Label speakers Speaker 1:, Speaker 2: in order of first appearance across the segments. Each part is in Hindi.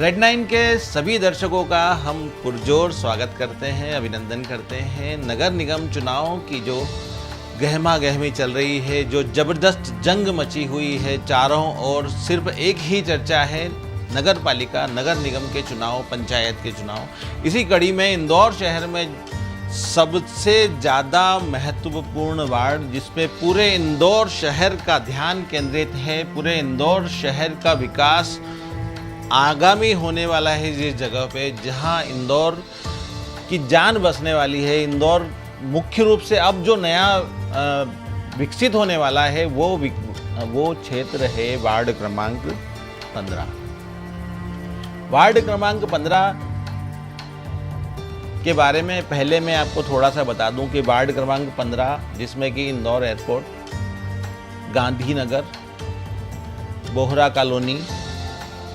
Speaker 1: रेड 9 के सभी दर्शकों का हम पुरजोर स्वागत करते हैं, अभिनंदन करते हैं। नगर निगम चुनाव की जो गहमा गहमी चल रही है, जो ज़बरदस्त जंग मची हुई है, चारों ओर सिर्फ एक ही चर्चा है, नगर पालिका, नगर निगम के चुनाव, पंचायत के चुनाव। इसी कड़ी में इंदौर शहर में सबसे ज़्यादा महत्वपूर्ण वार्ड, जिसपे पूरे इंदौर शहर का ध्यान केंद्रित है, पूरे इंदौर शहर का विकास आगामी होने वाला है जिस जगह पे जहां इंदौर की जान बसने वाली है। इंदौर मुख्य रूप से अब जो नया विकसित होने वाला है वो क्षेत्र है वार्ड क्रमांक 15। वार्ड क्रमांक 15 के बारे में पहले मैं आपको थोड़ा सा बता दूं कि वार्ड क्रमांक 15 जिसमें कि इंदौर एयरपोर्ट, गांधीनगर, बोहरा कॉलोनी,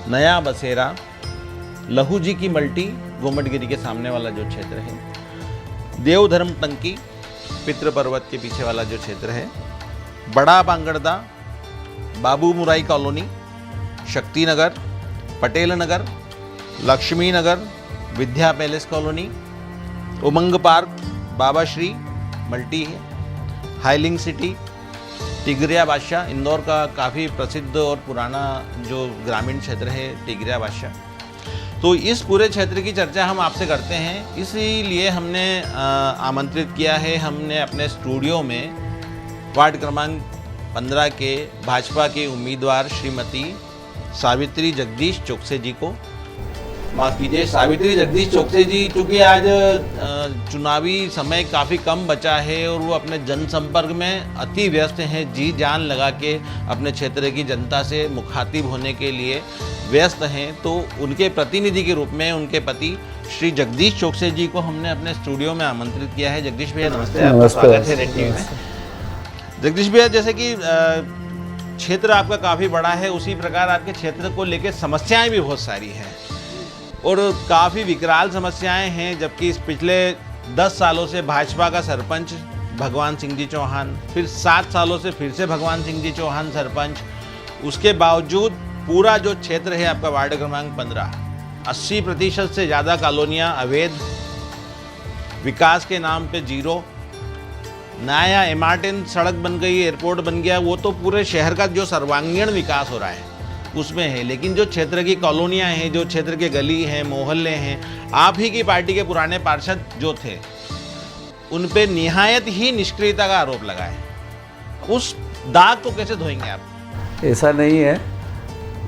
Speaker 1: नया बसेरा, लहू जी की मल्टी, गोमटगिरी के सामने वाला जो क्षेत्र है, देवधर्म टंकी, पितृ पर्वत के पीछे वाला जो क्षेत्र है, बड़ा बांगड़दा, बाबू मुराई कॉलोनी, शक्ति नगर, पटेल नगर, लक्ष्मी नगर, विद्या पैलेस कॉलोनी, उमंग पार्क, बाबा श्री मल्टी है, हाइलिंग सिटी, टिगरिया बादशाह, इंदौर का काफ़ी प्रसिद्ध और पुराना जो ग्रामीण क्षेत्र है टिगरिया बादशाह। तो इस पूरे क्षेत्र की चर्चा हम आपसे करते हैं, इसीलिए हमने आमंत्रित किया है, हमने अपने स्टूडियो में वार्ड क्रमांक 15 के भाजपा के उम्मीदवार श्रीमती सावित्री जगदीश चोकसे जी को। माफ कीजिए, सावित्री जगदीश चोकसे जी, चूँकि आज चुनावी समय काफ़ी कम बचा है और वो अपने जनसंपर्क में अति व्यस्त हैं, जी जान लगा के अपने क्षेत्र की जनता से मुखातिब होने के लिए व्यस्त हैं। तो उनके प्रतिनिधि के रूप में उनके पति श्री जगदीश चोकसे जी को हमने अपने स्टूडियो में आमंत्रित किया है। जगदीश भैया नमस्ते, आपका स्वागत है रेड टीवी में। जगदीश भैया, जैसे कि क्षेत्र आपका काफ़ी बड़ा है, उसी प्रकार आपके क्षेत्र को लेकर समस्याएँ भी बहुत सारी हैं और काफ़ी विकराल समस्याएं हैं। जबकि इस पिछले 10 सालों से भाजपा का सरपंच भगवान सिंह जी चौहान, फिर 7 सालों से फिर से भगवान सिंह जी चौहान सरपंच, उसके बावजूद पूरा जो क्षेत्र है आपका वार्ड क्रमांक 15, 80% से ज़्यादा कॉलोनियाँ अवैध, विकास के नाम पे जीरो, नया एमआरटीएन सड़क बन गई, एयरपोर्ट बन गया, वो तो पूरे शहर का जो सर्वांगीण विकास हो रहा है उसमें है। लेकिन जो क्षेत्र की कॉलोनियां हैं, जो क्षेत्र के गली हैं, मोहल्ले हैं, आप ही की पार्टी के पुराने पार्षद जो थे उन पे निहायत ही निष्क्रियता का आरोप लगा है। उस दाग को कैसे धोएंगे आप?
Speaker 2: ऐसा नहीं है,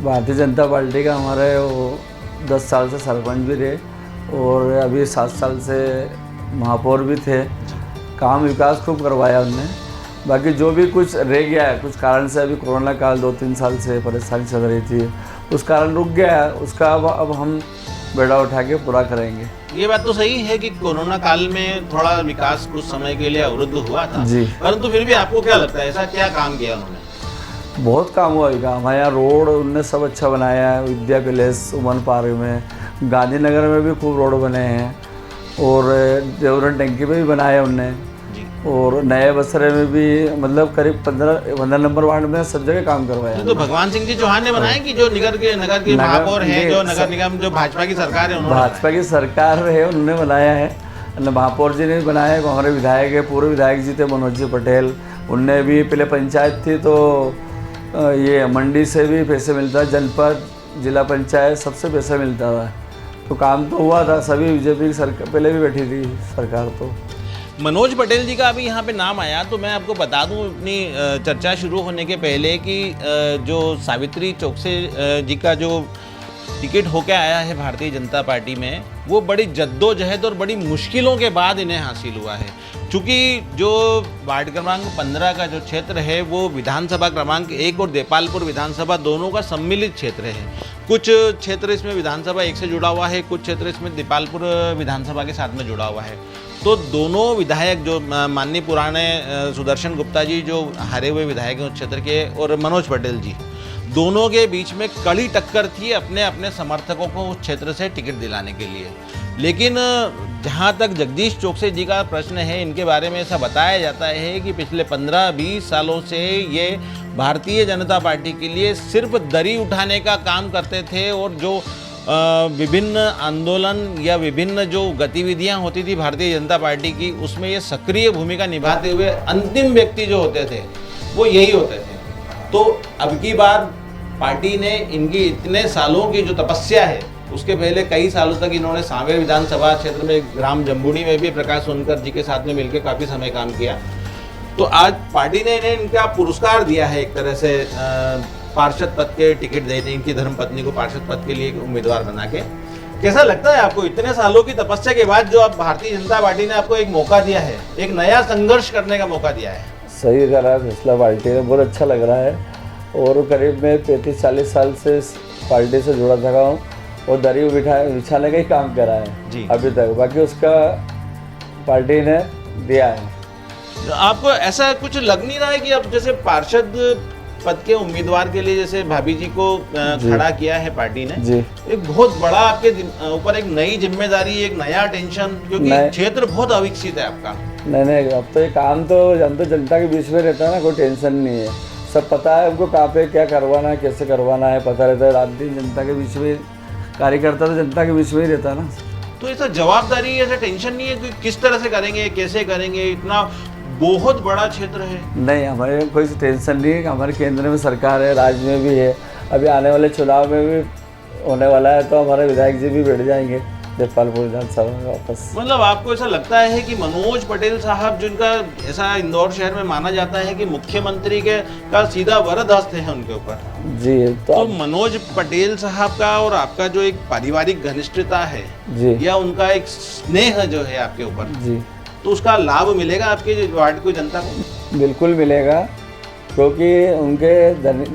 Speaker 2: भारतीय जनता पार्टी का हमारे वो 10 साल से सरपंच भी रहे और अभी 7 साल से महापौर भी थे। काम विकास खूब करवाया उनने। बाकी जो भी कुछ रह गया है, कुछ कारण से अभी कोरोना काल 2-3 साल से परेशानी चल रही थी, उस कारण रुक गया है, उसका अब हम बेड़ा उठा के पूरा करेंगे।
Speaker 1: ये बात तो सही है कि कोरोना काल में थोड़ा विकास कुछ समय के लिए अवरुद्ध हुआ था जी, परंतु फिर भी आपको क्या लगता है, ऐसा क्या काम किया उन्होंने?
Speaker 2: बहुत काम हुआ है। हमारे यहाँ रोड उनने सब अच्छा बनाया है, विद्या पैलेस, उमन पार्क में, गांधीनगर में भी खूब रोड बने हैं और देवधर्म टंकी में भी बनाया उनने, और नए बसरे में भी, मतलब करीब 15 नंबर वार्ड में सब जगह काम करवाया।
Speaker 1: तो भगवान सिंह जी चौहान ने बनाया कि जो नगर के महापौर हैं, जो नगर निगम, जो भाजपा की सरकार है,
Speaker 2: भाजपा की सरकार है उन्होंने बनाया है। महापौर जी ने बनाया है, हमारे विधायक है, पूर्व विधायक जी थे मनोज जी पटेल, उनने भी, पहले पंचायत थी तो ये मंडी से भी पैसे मिलता, जनपद, जिला पंचायत, सबसे पैसा मिलता था। तो काम तो हुआ था, सभी बीजेपी की सरकार पहले भी बैठी थी सरकार। तो
Speaker 1: मनोज पटेल जी का अभी यहाँ पे नाम आया, तो मैं आपको बता दूं अपनी चर्चा शुरू होने के पहले कि जो सावित्री चोकसे जी का जो टिकट होकर आया है भारतीय जनता पार्टी में, वो बड़ी जद्दोजहद और बड़ी मुश्किलों के बाद इन्हें हासिल हुआ है। चूँकि जो वार्ड क्रमांक 15 का जो क्षेत्र है वो विधानसभा क्रमांक 1 और देपालपुर विधानसभा दोनों का सम्मिलित क्षेत्र है। कुछ क्षेत्र इसमें विधानसभा 1 से जुड़ा हुआ है, कुछ क्षेत्र इसमें देपालपुर विधानसभा के साथ में जुड़ा हुआ है। तो दोनों विधायक, जो माननीय पुराने सुदर्शन गुप्ता जी जो हारे हुए विधायक हैं उस क्षेत्र के, और मनोज पटेल जी, दोनों के बीच में कड़ी टक्कर थी अपने अपने समर्थकों को उस क्षेत्र से टिकट दिलाने के लिए। लेकिन जहां तक जगदीश चोकसे जी का प्रश्न है, इनके बारे में ऐसा बताया जाता है कि पिछले 15-20 सालों से ये भारतीय जनता पार्टी के लिए सिर्फ दरी उठाने का काम करते थे और जो विभिन्न आंदोलन या विभिन्न जो गतिविधियां होती थी भारतीय जनता पार्टी की, उसमें ये सक्रिय भूमिका निभाते हुए अंतिम व्यक्ति जो होते थे वो यही होते थे। तो अब की बार पार्टी ने इनकी इतने सालों की जो तपस्या है, उसके पहले कई सालों तक इन्होंने सांवेर विधानसभा क्षेत्र में ग्राम जम्बूड़ी में भी प्रकाश सोनकर जी के साथ में मिलकर काफ़ी समय काम किया। तो आज पार्टी ने इन्हें इनका पुरस्कार दिया है एक तरह से, पार्षद पद के टिकट देने, इनकी धर्मपत्नी को पार्षद पद के लिए एक उम्मीदवार बना के। कैसा लगता है आपको इतने सालों की तपस्या के बाद जो अब भारतीय जनता पार्टी ने आपको एक मौका दिया है, एक नया संघर्ष करने का मौका दिया है?
Speaker 2: सही करा फैसला पार्टी ने, बहुत अच्छा लग रहा है। और करीब मैं 35-40 साल से इस पार्टी से जुड़ा था हूँ और दरी बिछाने का ही काम करा है
Speaker 1: जी।
Speaker 2: अभी तक, बाकी उसका पार्टी ने दिया है।
Speaker 1: तो आपको ऐसा कुछ लग नहीं रहा है कि अब जैसे पार्षद पद के उम्मीदवार के लिए जैसे भाभी जी को खड़ा किया है पार्टी ने,
Speaker 2: जी,
Speaker 1: एक बहुत बड़ा आपके ऊपर एक नई जिम्मेदारी, एक नया टेंशन, क्योंकि क्षेत्र बहुत अविकसित है आपका?
Speaker 2: नहीं, अब तो ये काम तो जनता के बीच में रहता है ना, कोई टेंशन नहीं है, सब पता है हमको कहाँ पे क्या करवाना है, कैसे करवाना है, पता रहता है। रात दिन जनता के बीच में, कार्यकर्ता तो जनता के बीच में ही रहता है ना।
Speaker 1: तो ऐसा जवाबदारी, ऐसा टेंशन नहीं है कि किस तरह से करेंगे, कैसे करेंगे, इतना बहुत बड़ा क्षेत्र है? नहीं,
Speaker 2: हमारे कोई टेंशन नहीं है, हमारे केंद्र में सरकार है, राज्य में भी है, अभी आने वाले चुनाव में भी होने वाला है, तो हमारे विधायक जी भी बैठ जाएंगे देपालपुर विधानसभा में वापस।
Speaker 1: मतलब आपको ऐसा लगता है कि मनोज पटेल साहब, जिनका ऐसा इंदौर शहर में माना जाता है कि मुख्यमंत्री के का सीधा वरद हस्त है उनके ऊपर
Speaker 2: जी, तो
Speaker 1: मनोज पटेल साहब का और आपका जो एक पारिवारिक घनिष्ठता है
Speaker 2: जी,
Speaker 1: या उनका एक स्नेह जो है आपके ऊपर
Speaker 2: जी,
Speaker 1: तो उसका लाभ मिलेगा आपके वार्ड को, जनता को?
Speaker 2: बिल्कुल मिलेगा, क्योंकि उनके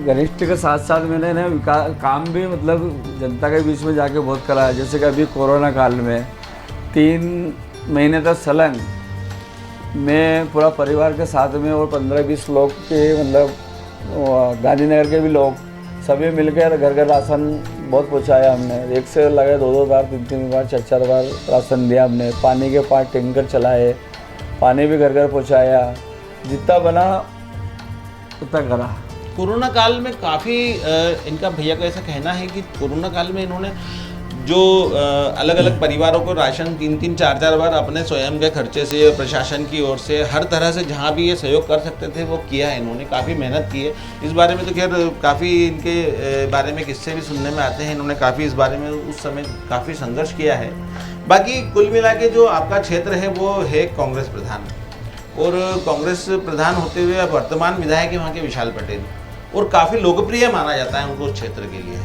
Speaker 2: घनिष्ठ के साथ साथ मैंने ना काम भी मतलब जनता के बीच में जाके बहुत करा है। जैसे कि अभी कोरोना काल में 3 महीने तक सलन मैं पूरा परिवार के साथ में और 15-20 लोग के, मतलब गांधीनगर के भी लोग सभी मिलकर घर घर राशन बहुत पहुँचाया हमने। एक से लगे 2-2 बार, 3-3 बार, 4-4 बार राशन दिया हमने। पानी के 5 टैंकर चलाए, पानी भी घर घर पहुँचाया, जितना बना उतना करा।
Speaker 1: कोरोना काल में काफ़ी इनका भैया का ऐसा कहना है कि कोरोना काल में इन्होंने जो अलग अलग परिवारों को राशन 3-3, 4-4 बार अपने स्वयं के खर्चे से, प्रशासन की ओर से, हर तरह से जहाँ भी ये सहयोग कर सकते थे वो किया है इन्होंने, काफ़ी मेहनत की है। इस बारे में तो खैर काफ़ी इनके बारे में किस्से भी सुनने में आते हैं, इन्होंने काफ़ी इस बारे में उस समय काफ़ी संघर्ष किया है। बाकी कुल मिला के जो आपका क्षेत्र है वो है कांग्रेस प्रधान, और कांग्रेस प्रधान होते हुए अब वर्तमान विधायक है वहाँ के विशाल पटेल, और काफ़ी लोकप्रिय माना जाता है उनको उस क्षेत्र के लिए।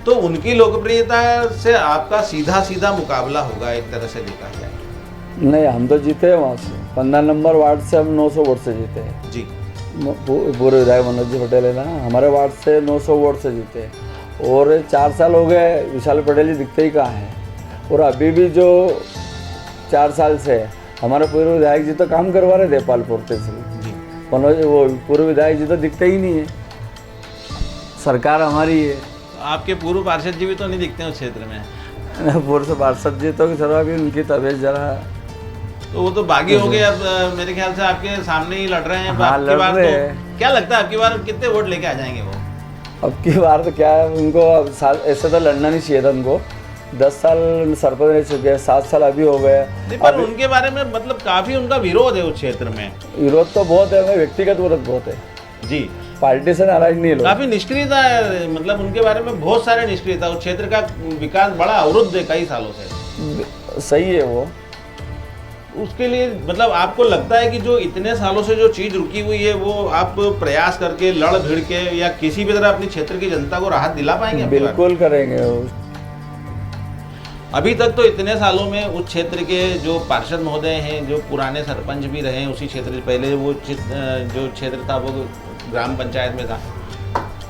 Speaker 1: तो उनकी लोकप्रियता से आपका सीधा मुकाबला होगा एक तरह से देखा जाए?
Speaker 2: नहीं, हम तो जीते हैं वहाँ से, 15 नंबर वार्ड से हम 900 वोट से जीते हैं
Speaker 1: जी।
Speaker 2: पूर्व विधायक मनोज जी पटेल है ना, हमारे वार्ड से 900 वोट से जीते हैं। और 4 साल हो गए विशाल पटेल जी दिखते ही कहाँ हैं। और अभी भी जो 4 साल से हमारे पूर्व विधायक जी तो काम करवा रहे देपालपुर तहसील, मनोज वो पूर्व विधायक जी तो दिखते ही नहीं है। सरकार हमारी है।
Speaker 1: आपके पूर्व पार्षद जी भी तो नहीं दिखते हैं उस क्षेत्र में?
Speaker 2: पूर्व पार्षद जी तो जरा भी उनकी तबीयत जरा,
Speaker 1: तो वो तो बागी हो गए, अब मेरे ख्याल से आपके सामने ही लड़ रहे हैं।
Speaker 2: हाँ,
Speaker 1: लड़ रहे
Speaker 2: हैं।
Speaker 1: क्या लगता है आपकी बार कितने वोट लेके आ जाएंगे वो?
Speaker 2: अब की बार तो क्या है, उनको ऐसे तो लड़ना नहीं चाहिए था उनको। 10 साल सरपंच रह चुके हैं, 7 साल अभी हो गए।
Speaker 1: पर उनके बारे में मतलब काफी उनका विरोध है उस क्षेत्र में।
Speaker 2: विरोध तो बहुत है, व्यक्तिगत विरोध बहुत है
Speaker 1: जी,
Speaker 2: पार्टी से नाराज नहीं लोग।
Speaker 1: काफी निष्क्रियता है, मतलब उनके बारे में बहुत सारे निष्क्रियता, उस क्षेत्र का विकास बड़ा अवरुद्ध है कई सालों से।
Speaker 2: सही है वो,
Speaker 1: उसके लिए मतलब आपको लगता है कि जो इतने सालों से जो चीज रुकी हुई है वो आप प्रयास करके, लड़ भिड़ के या किसी भी तरह अपने क्षेत्र की जनता को राहत दिला पाएंगे?
Speaker 2: बिल्कुल करेंगे।
Speaker 1: अभी तक तो इतने सालों में उस क्षेत्र के जो पार्षद महोदय हैं, जो पुराने सरपंच भी रहे हैं उसी क्षेत्र से, पहले वो जो क्षेत्र था वो ग्राम पंचायत में था,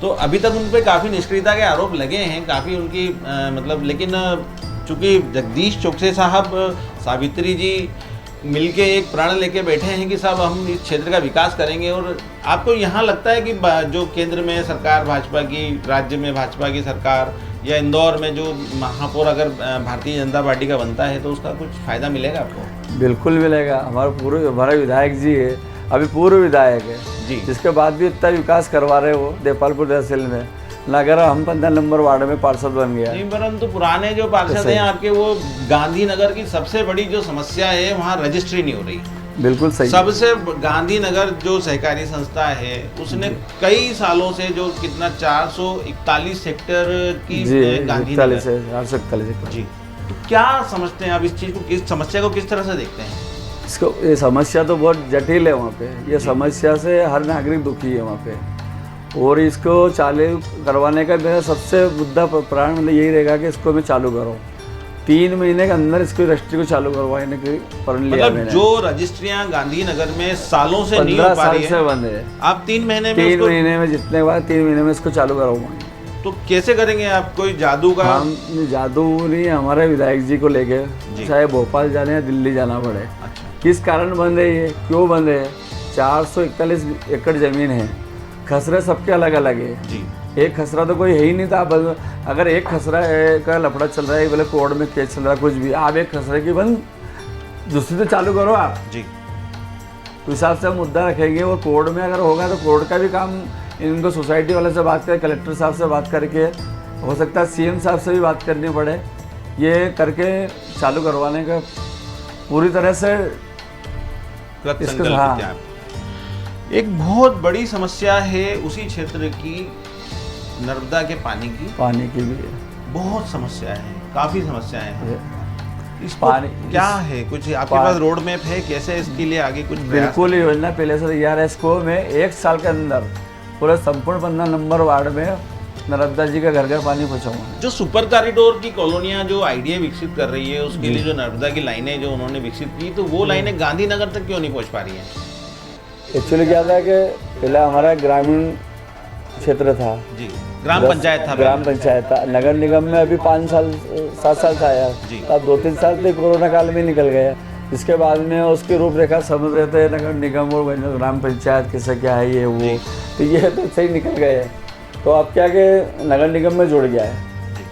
Speaker 1: तो अभी तक उन पर काफ़ी निष्क्रियता के आरोप लगे हैं, काफ़ी उनकी मतलब, लेकिन चूँकि जगदीश चौकसे साहब, सावित्री जी मिलके एक प्रण लेके बैठे हैं कि साहब हम इस क्षेत्र का विकास करेंगे। और आपको यहाँ लगता है कि जो केंद्र में सरकार भाजपा की, राज्य में भाजपा की सरकार, या इंदौर में जो महापौर अगर भारतीय जनता पार्टी का बनता है तो उसका कुछ फ़ायदा मिलेगा आपको?
Speaker 2: बिल्कुल मिलेगा। हमारे विधायक जी है, अभी पूर्व विधायक है जी, जिसके बाद भी इतना विकास करवा रहे वो देपालपुर तहसील में, अगर हम 15 नंबर वार्ड में पार्षद बन गया।
Speaker 1: नहीं, परंतु पुराने जो पार्षद हैं आपके, वो गांधीनगर की सबसे बड़ी जो समस्या है वहाँ रजिस्ट्री नहीं हो रही।
Speaker 2: बिल्कुल सही।
Speaker 1: सबसे गांधीनगर जो सहकारी संस्था है उसने कई सालों से जो कितना 441 हेक्टेयर की गांधीनगर
Speaker 2: 441
Speaker 1: जी, तो क्या समझते हैं आप इस चीज को, किस समस्या को किस तरह से देखते हैं?
Speaker 2: इसको, ये समस्या तो बहुत जटिल है वहाँ पे। ये समस्या से हर नागरिक दुखी है वहाँ पे, और इसको चालू करवाने का मेरा सबसे मुद्दा प्राण मतलब यही रहेगा कि इसको मैं चालू करूँ। 3 महीने के अंदर इसको रजिस्ट्री को चालू करवाने की प्रण लिया मैंने।
Speaker 1: जो रजिस्ट्रियां गांधीनगर में सालों से नहीं हो पा रही है, 15
Speaker 2: साल से बंद है,
Speaker 1: आप 3 महीने में
Speaker 2: 3 महीने में जितने बार 3 महीने में इसको चालू करवाऊंगा।
Speaker 1: तो कैसे करेंगे आप? कोई जादू का?
Speaker 2: हम जादू नहीं, हमारे विधायक जी को लेके चाहे भोपाल जाने या दिल्ली जाना पड़े।
Speaker 1: अच्छा। किस
Speaker 2: कारण बंद है ये, क्यों बंद है? 441 एकड़ जमीन है, खसरे सबके अलग अलग है
Speaker 1: जी।
Speaker 2: एक खसरा तो कोई है ही नहीं था। अब अगर एक खसरा है का लफड़ा चल रहा है, बोले कोर्ट में केस चल रहा है, कुछ भी, आप एक खसरे की बंद दूसरी तो चालू करो आप
Speaker 1: जी।
Speaker 2: तो हिसाब से हम मुद्दा रखेंगे, और कोर्ट में अगर होगा तो कोर्ट का भी काम इनको सोसाइटी वाले से बात करके, कलेक्टर साहब से बात करके, हो सकता है सीएम साहब से भी बात करनी पड़े, ये करके चालू करवाने का पूरी तरह से
Speaker 1: इसको। हाँ, एक बहुत बड़ी समस्या है उसी क्षेत्र की, नर्मदा के पानी की
Speaker 2: भी
Speaker 1: बहुत समस्या है, काफ़ी समस्याएं हैं। इस
Speaker 2: पानी
Speaker 1: क्या है, कुछ आपके पास रोड मैप है? कैसे इसके लिए आगे कुछ
Speaker 2: बिल्कुल योजना पहले से तैयार है। इसको मैं 1 साल के अंदर पूरे संपूर्ण 15 नंबर वार्ड में नर्मदा जी का घर घर पानी पहुँचाऊंगा।
Speaker 1: जो सुपर कॉरिडोर की कॉलोनियाँ जो आईडीए विकसित कर रही है, उसके लिए जो नर्मदा की लाइनें जो उन्होंने विकसित की, तो वो लाइनें गांधीनगर तक क्यों नहीं पहुँच पा रही हैं?
Speaker 2: एक्चुअली क्या था कि पहले हमारा ग्रामीण क्षेत्र था
Speaker 1: जी, ग्राम पंचायत था,
Speaker 2: ग्राम पंचायत था। नगर निगम में अभी 5 साल 7 साल था यार, अब 2-3 साल तो कोरोना काल में निकल गया। इसके बाद में उसकी रूपरेखा समझ रहे थे नगर निगम और ग्राम पंचायत कैसे क्या है ये वो, तो ये तो सही निकल गए। तो अब क्या कि नगर निगम में जुड़ गया है।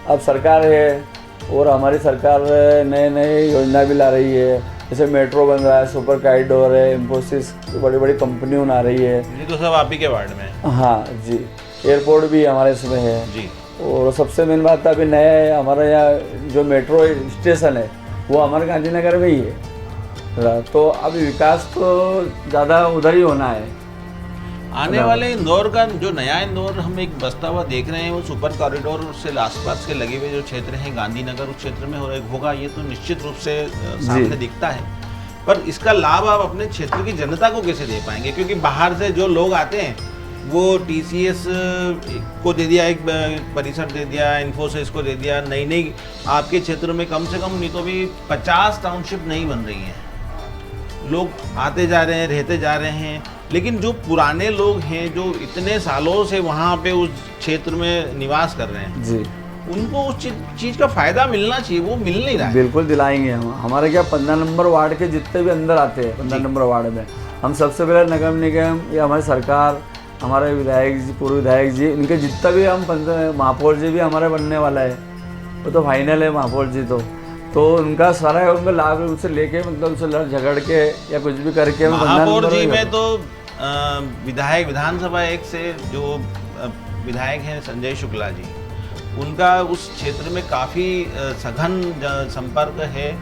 Speaker 2: अब सरकार है, और हमारी सरकार नए योजना भी ला रही है, जैसे मेट्रो बन रहा है, सुपर कॉरिडोर है, इन्फोसिस बड़ी बड़ी कंपनियों आ रही है।
Speaker 1: ये तो सब आप ही के वार्ड में है।
Speaker 2: हाँ जी, एयरपोर्ट भी हमारे इसमें है
Speaker 1: जी। और
Speaker 2: सबसे मेन बात अभी नया हमारे यहाँ जो मेट्रो स्टेशन है वो हमारे गांधीनगर में ही है, तो अभी विकास तो ज़्यादा उधर ही होना है।
Speaker 1: आने वाले इंदौर का जो नया इंदौर हम एक बसता हुआ देख रहे हैं, वो सुपर कॉरिडोर से आसपास के लगे हुए जो क्षेत्र हैं गांधीनगर, उस क्षेत्र में होगा, ये तो निश्चित रूप से सामने दिखता है। पर इसका लाभ आप अपने क्षेत्र की जनता को कैसे दे पाएंगे? क्योंकि बाहर से जो लोग आते हैं वो टीसीएस को दे दिया, एक परिसर दे दिया, इन्फोसिस को दे दिया, नई आपके क्षेत्र में कम से कम नहीं तो भी 50 टाउनशिप नहीं बन रही हैं। लोग आते जा रहे हैं, रहते जा रहे हैं, लेकिन जो पुराने लोग हैं जो इतने सालों से वहाँ पे उस क्षेत्र में निवास कर रहे हैं जी, उनको उस चीज़ का फ़ायदा मिलना चाहिए, वो मिल नहीं रहा है।
Speaker 2: बिल्कुल दिलाएंगे हम। हमारे क्या 15 नंबर वार्ड के जितने भी अंदर आते हैं 15 नंबर वार्ड में, हम सबसे पहले नगर निगम या हमारी सरकार, हमारे विधायक जी, पूर्व विधायक जी, इनके जितना भी हम महापौर जी भी हमारे बनने वाला है, वो तो फाइनल है महापौर जी, तो उनका सारा है, उनका लाभ उनसे लेके, मतलब उनसे लड़ झगड़ के या कुछ भी करके
Speaker 1: महापौर जी में तो विधायक विधानसभा एक से जो विधायक हैं संजय शुक्ला जी, उनका उस क्षेत्र में काफ़ी सघन संपर्क है,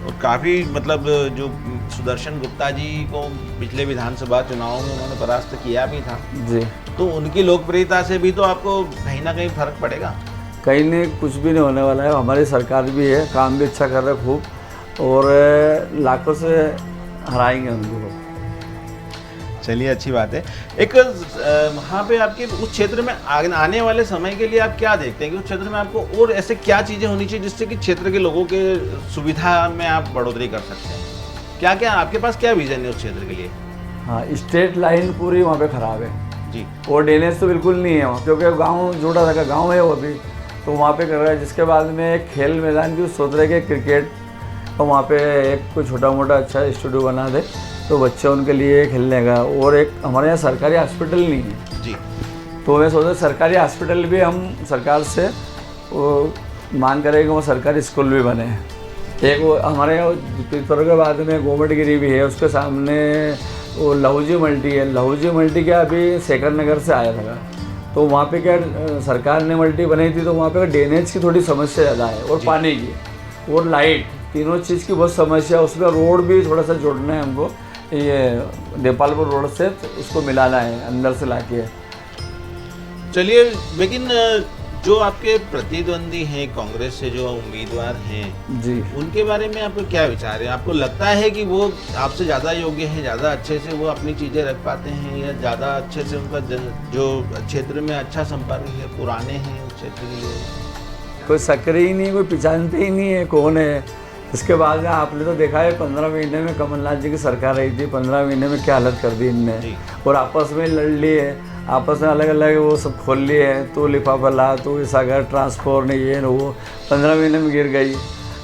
Speaker 1: और काफ़ी मतलब जो सुदर्शन गुप्ता जी को पिछले विधानसभा चुनाव में उन्होंने परास्त किया भी था जी, तो उनकी लोकप्रियता से भी तो आपको कहीं ना कहीं फर्क पड़ेगा।
Speaker 2: कहीं नहीं, कुछ भी नहीं होने वाला है। हमारी सरकार भी है, काम भी अच्छा कर रहे हैं खूब, और लाखों से हराएंगे उनको।
Speaker 1: चलिए, अच्छी बात है। एक वहाँ पे आपके उस क्षेत्र में आने वाले समय के लिए आप क्या देखते हैं कि उस क्षेत्र में आपको और ऐसे क्या चीज़ें होनी चाहिए जिससे कि क्षेत्र के लोगों के सुविधा में आप बढ़ोतरी कर सकते हैं? क्या क्या आपके पास क्या विजन है उस क्षेत्र के लिए?
Speaker 2: हाँ, स्टेट लाइन पूरी वहाँ पे ख़राब है
Speaker 1: जी,
Speaker 2: और ड्रेनेज तो बिल्कुल नहीं है वहाँ, क्योंकि गाँव जुड़ा था, गाँव है वो अभी, तो वहाँ पे कर रहा है। जिसके बाद में एक खेल मैदान की सोच रहे कि क्रिकेट, और वहाँ पे एक कोई छोटा मोटा अच्छा स्टूडियो बना दे तो बच्चे उनके लिए खेलने का। और एक हमारे यहाँ सरकारी हॉस्पिटल नहीं है जी, तो मैं सोच रहा सरकारी हॉस्पिटल भी हम सरकार से वो मांग करें कि वो सरकारी स्कूल भी बने। एक वो हमारे यहाँ पिथौर के बाद में गवर्नमेंट गिरी भी है, उसके सामने वो लहूजी मल्टी है। लहूजी मल्टी क्या अभी शेखर नगर से आया था, तो वहाँ पे क्या सरकार ने मल्टी बनाई थी, तो वहाँ पे ड्रेनेज की थोड़ी समस्या ज़्यादा है, और पानी की और लाइट, तीनों चीज़ की बहुत समस्या। उसका रोड भी थोड़ा सा जोड़ना है हमको, ये देपालपुर रोड से उसको मिलाना है अंदर से लाके।
Speaker 1: चलिए, लेकिन जो आपके प्रतिद्वंदी हैं, कांग्रेस से जो उम्मीदवार हैं
Speaker 2: जी,
Speaker 1: उनके बारे में आपको क्या विचार है? आपको लगता है कि वो आपसे ज़्यादा योग्य हैं, ज़्यादा अच्छे से वो अपनी चीज़ें रख पाते हैं, या ज़्यादा अच्छे से उनका जो क्षेत्र में अच्छा संपर्क है, पुराने हैं उस क्षेत्र के लिए?
Speaker 2: कोई सक्रिय ही नहीं, कोई पहचानते ही नहीं है कौन है। इसके बाद में आपने तो देखा है 15 महीने में कमलनाथ जी की सरकार रही थी, 15 महीने में क्या हालत कर दी इनने,
Speaker 1: जी।
Speaker 2: और आपस में लड़ लिए, आपस में अलग अलग वो सब खोल लिए हैं, तो लिफाफा ला, तो ऐसा कर, ट्रांसपोर्ट नहीं ये न वो, 15 महीने में गिर गई।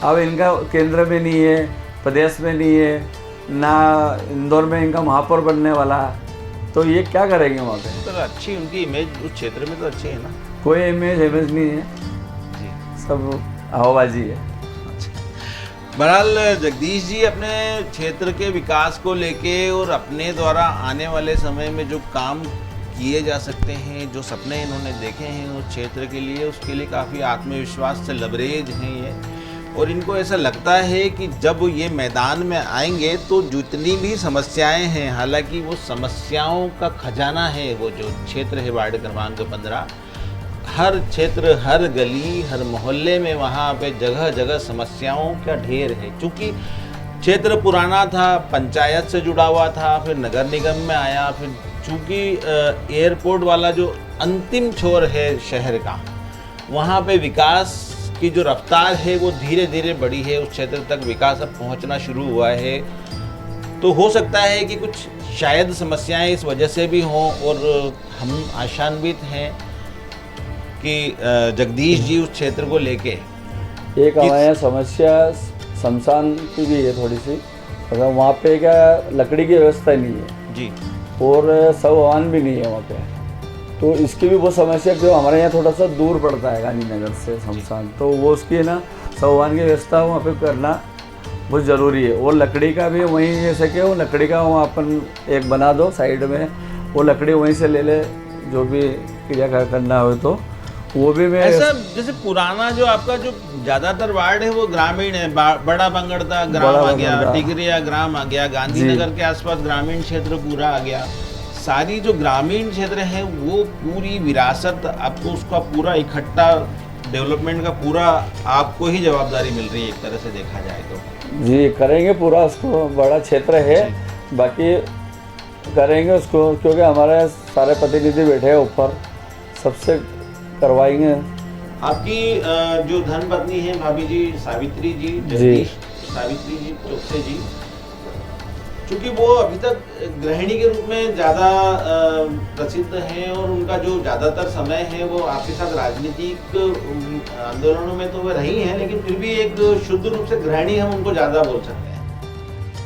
Speaker 2: अब इनका केंद्र में नहीं है, प्रदेश में नहीं है ना, इंदौर में इनका महापौर बनने वाला, तो ये क्या करेंगे वहाँ पे?
Speaker 1: तो अच्छी उनकी इमेज उस क्षेत्र में तो अच्छी है ना?
Speaker 2: कोई इमेज नहीं है,
Speaker 1: जी।
Speaker 2: सब हवाबाजी है।
Speaker 1: बहरहाल जगदीश जी अपने क्षेत्र के विकास को लेके और अपने द्वारा आने वाले समय में जो काम किए जा सकते हैं, जो सपने इन्होंने देखे हैं उस क्षेत्र के लिए, उसके लिए काफ़ी आत्मविश्वास से लबरेज हैं ये। और इनको ऐसा लगता है कि जब ये मैदान में आएंगे तो जितनी भी समस्याएं हैं, हालांकि वो समस्याओं का खजाना है वो जो क्षेत्र है वार्ड क्रमांक 15, हर क्षेत्र, हर गली, हर मोहल्ले में वहाँ पे जगह जगह समस्याओं का ढेर है। क्योंकि क्षेत्र पुराना था, पंचायत से जुड़ा हुआ था, फिर नगर निगम में आया, फिर चूँकि एयरपोर्ट वाला जो अंतिम छोर है शहर का, वहाँ पे विकास की जो रफ्तार है वो धीरे धीरे बढ़ी है, उस क्षेत्र तक विकास अब पहुँचना शुरू हुआ है। तो हो सकता है कि कुछ शायद समस्याएं इस वजह से भी हों, और हम आशान्वित हैं कि जगदीश जी उस क्षेत्र को लेके
Speaker 2: एक हमारे यहाँ समस्या शमशान की भी है थोड़ी सी, मतलब वहाँ पे क्या लकड़ी की व्यवस्था नहीं है
Speaker 1: जी,
Speaker 2: और सवान भी नहीं है वहाँ पे, तो इसकी भी बहुत समस्या, जो हमारे यहाँ थोड़ा सा दूर पड़ता है गांधीनगर से शमशान, तो वो उसकी है ना सवान की व्यवस्था वहाँ पे करना बहुत ज़रूरी है। और लकड़ी का भी वहीं जैसे कि वो लकड़ी का वहाँ अपन एक बना दो साइड में, वो लकड़ी वहीं से ले ले, जो भी क्रिया करना हो तो वो भी मैं
Speaker 1: ऐसा जैसे पुराना जो आपका जो ज्यादातर वार्ड है वो ग्रामीण है, बड़ा बंगड़ता ग्राम आ गया, टिगरिया ग्राम आ गया, गांधीनगर के आसपास ग्रामीण क्षेत्र पूरा आ गया। सारी जो ग्रामीण क्षेत्र है वो पूरी विरासत आपको, उसका पूरा इकट्ठा डेवलपमेंट का पूरा आपको ही जवाबदारी मिल रही है एक तरह से देखा जाए तो।
Speaker 2: जी करेंगे पूरा, उसको बड़ा क्षेत्र है, बाकी करेंगे उसको, क्योंकि हमारे सारे प्रतिनिधि बैठे हैं ऊपर, सबसे करवाएंगे।
Speaker 1: आपकी जो धर्मपत्नी है भाभी जी सावित्री जी, जगदीश सावित्री जी चोपसे जी, चूँकि वो अभी तक गृहिणी के रूप में ज़्यादा प्रसिद्ध हैं और उनका जो ज़्यादातर समय है वो आपके साथ राजनीतिक आंदोलनों में तो वो रही हैं, लेकिन फिर भी एक शुद्ध रूप से गृहिणी हम उनको ज़्यादा बोल सकते हैं।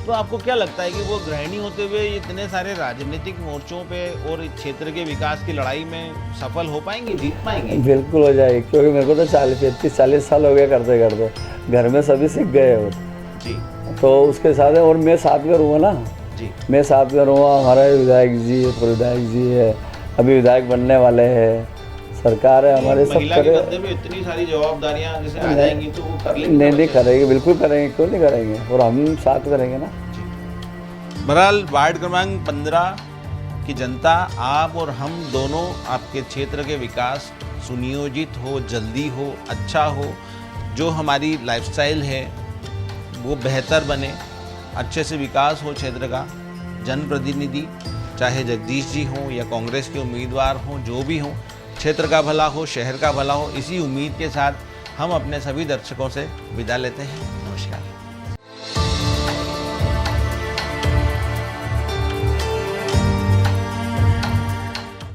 Speaker 1: तो आपको क्या लगता है कि वो गृहिणी होते हुए इतने सारे राजनीतिक मोर्चों पे और इस क्षेत्र के विकास की लड़ाई में सफल हो पाएंगी, जीत पाएंगी?
Speaker 2: बिल्कुल हो जाएगी, क्योंकि मेरे को तो 35-40 साल हो गए करते करते, घर में सभी सीख गए हो
Speaker 1: जी,
Speaker 2: तो उसके साथ, और मैं साथ करूँगा ना
Speaker 1: जी,
Speaker 2: मैं साथ करूँगा। हमारे विधायक जी है, विधायक जी है, अभी विधायक बनने वाले हैं, सरकार है हमारे, सब करे।
Speaker 1: में इतनी सारी जवाबदारियां जैसे आ जाएंगी तो वो कर लेंगे।
Speaker 2: नहीं करेंगे, बिल्कुल करेंगे, क्यों नहीं करेंगे, और हम साथ करेंगे ना।
Speaker 1: बहरहाल वार्ड क्रमांक 15 की जनता, आप और हम दोनों आपके क्षेत्र के विकास सुनियोजित हो, जल्दी हो, अच्छा हो, जो हमारी लाइफस्टाइल है वो बेहतर बने, अच्छे से विकास हो क्षेत्र का। जनप्रतिनिधि चाहे जगदीश जी हों या कांग्रेस के उम्मीदवार हों, जो भी हों, क्षेत्र का भला हो, शहर का भला हो, इसी उम्मीद के साथ हम अपने सभी दर्शकों से विदा लेते हैं। नमस्कार।